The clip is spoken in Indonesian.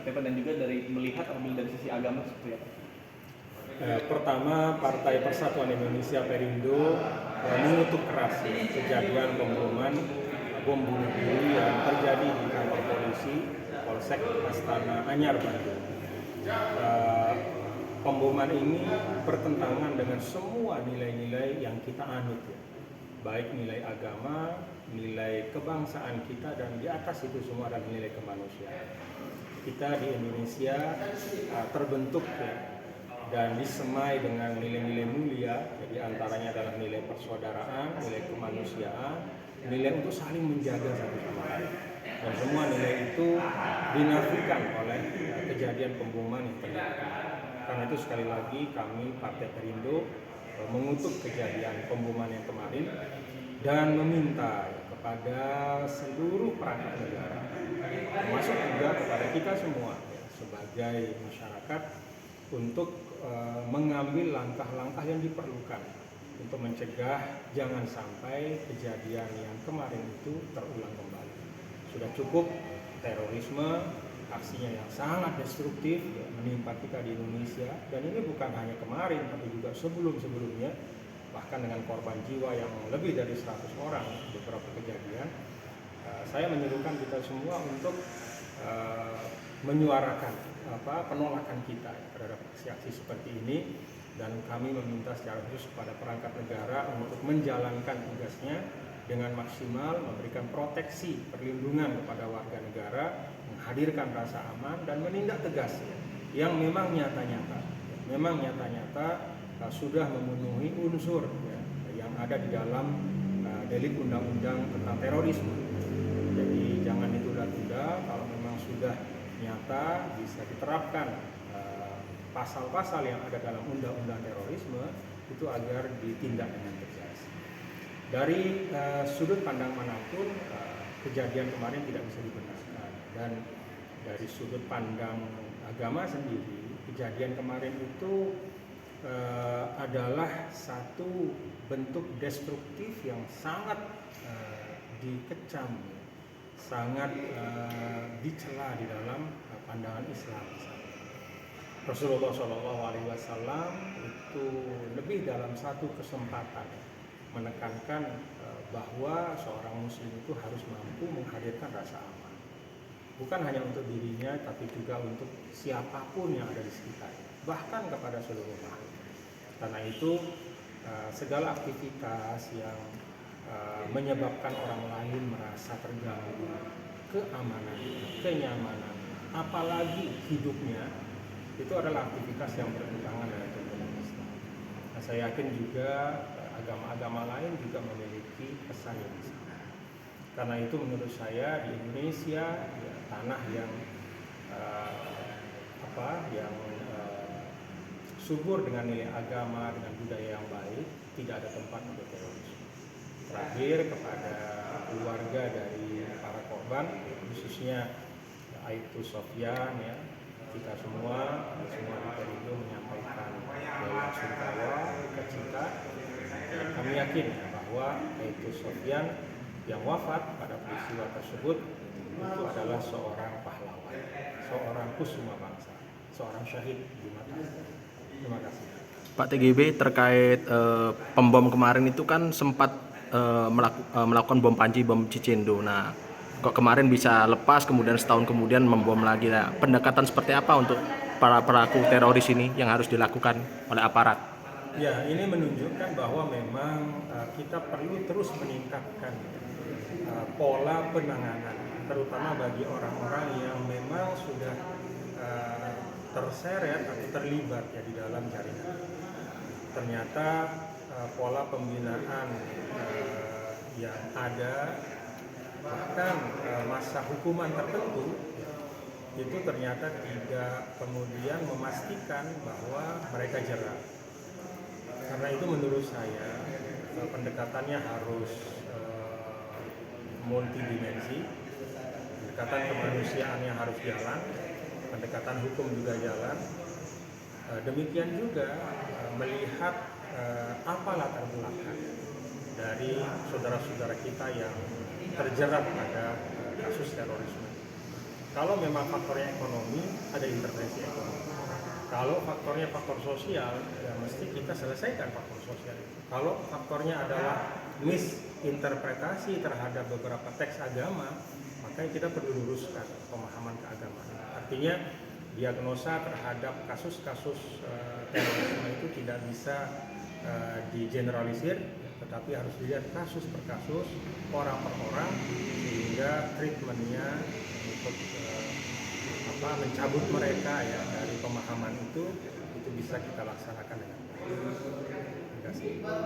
seperti apa, dan juga dari melihat apabila dari sisi agama seperti apa? Pertama, Partai Persatuan Indonesia Perindo mengutuk keras kejadian pemboman bom bunuh diri yang terjadi di kantor polisi Polsek Astana Anyar, Bandung. Pemboman ini bertentangan dengan semua nilai-nilai yang kita anut, ya. Baik nilai agama, nilai kebangsaan kita, dan di atas itu semua adalah nilai kemanusiaan. Kita di Indonesia terbentuk, ya, dan disemai dengan nilai-nilai mulia, jadi antaranya adalah nilai persaudaraan, nilai kemanusiaan, nilai untuk saling menjaga satu sama lain. Dan semua nilai itu dinafikan oleh kejadian pemboman yang terjadi. Karena itu sekali lagi kami Partai Perindo mengutuk kejadian pemboman yang kemarin dan meminta kepada seluruh perangkat negara, termasuk juga kepada kita semua sebagai masyarakat, untuk mengambil langkah-langkah yang diperlukan untuk mencegah jangan sampai kejadian yang kemarin itu terulang kembali. Sudah cukup terorisme, aksinya yang sangat destruktif, ya, menimpa kita di Indonesia, dan ini bukan hanya kemarin tapi juga sebelum-sebelumnya, bahkan dengan korban jiwa yang lebih dari 100 orang beberapa kejadian. Saya menyerukan kita semua untuk menyuarakan penolakan kita terhadap aksi-aksi seperti ini, dan kami meminta secara khusus kepada perangkat negara untuk menjalankan tugasnya dengan maksimal, memberikan proteksi perlindungan kepada warga negara, menghadirkan rasa aman, dan menindak tegas yang memang nyata-nyata sudah memenuhi unsur, ya, yang ada di dalam delik undang-undang tentang terorisme. Jadi jangan ditunda-tunda, kalau memang sudah nyata bisa diterapkan pasal-pasal yang ada dalam undang-undang terorisme itu agar ditindak dengan tegas. Dari sudut pandang manapun kejadian kemarin tidak bisa dibenarkan, dan dari sudut pandang agama sendiri kejadian kemarin itu adalah satu bentuk destruktif yang sangat dikecam, sangat dicela di dalam pandangan Islam. Rasulullah SAW itu lebih dalam satu kesempatan menekankan bahwa seorang muslim itu harus mampu menghadirkan rasa aman, bukan hanya untuk dirinya tapi juga untuk siapapun yang ada di sekitarnya, bahkan kepada seluruh makhluk. Karena itu segala aktivitas yang menyebabkan orang lain merasa terganggu keamanan, kenyamanan, apalagi hidupnya, itu adalah aktivitas yang bertentangan dengan tuntunan Islam. Nah, saya yakin juga agama-agama lain juga memiliki pesan yang sama. Karena itu menurut saya di Indonesia, ya, tanah yang subur dengan nilai agama, dengan budaya yang baik, tidak ada tempat untuk terorisme. Terakhir, kepada keluarga dari para korban, khususnya Aibtu Sofyan, ya, kita semua di Perindo menyampaikan bela sungkawa, duka cita. Kami yakin bahwa Aibtu Sofyan yang wafat pada peristiwa tersebut itu adalah seorang pahlawan, seorang kusuma bangsa, seorang syahid di mata. Terima kasih. Pak TGB, terkait pembom kemarin itu kan sempat melakukan bom panci, bom Cicendo. Nah, kok kemarin bisa lepas, kemudian setahun kemudian membom lagi. Nah, pendekatan seperti apa untuk para pelaku teroris ini yang harus dilakukan oleh aparat? Ya, ini menunjukkan bahwa memang kita perlu terus meningkatkan pola penanganan, terutama bagi orang-orang yang memang sudah terseret atau terlibat, ya, di dalam jaringan. Ternyata pola pembinaan yang ada, bahkan masa hukuman tertentu, itu ternyata tidak kemudian memastikan bahwa mereka jera. Karena itu menurut saya pendekatannya harus multidimensi, pendekatan kemanusiaannya harus jalan, pendekatan hukum juga jalan. Demikian juga melihat apa latar belakang dari saudara-saudara kita yang terjerat pada kasus terorisme. Kalau memang faktornya ekonomi, ada intervensi ekonomi. Kalau faktornya faktor sosial, ya mesti kita selesaikan faktor sosial itu. Kalau faktornya adalah misinterpretasi terhadap beberapa teks agama, maka kita perlu luruskan pemahaman keagamaan. Artinya diagnosa terhadap kasus-kasus terorisme itu tidak bisa digeneralisir, tetapi harus dilihat kasus per kasus, orang per orang, sehingga treatmentnya untuk mencabut mereka ya dari pemahaman itu bisa kita laksanakan dengan baik. Terima kasih.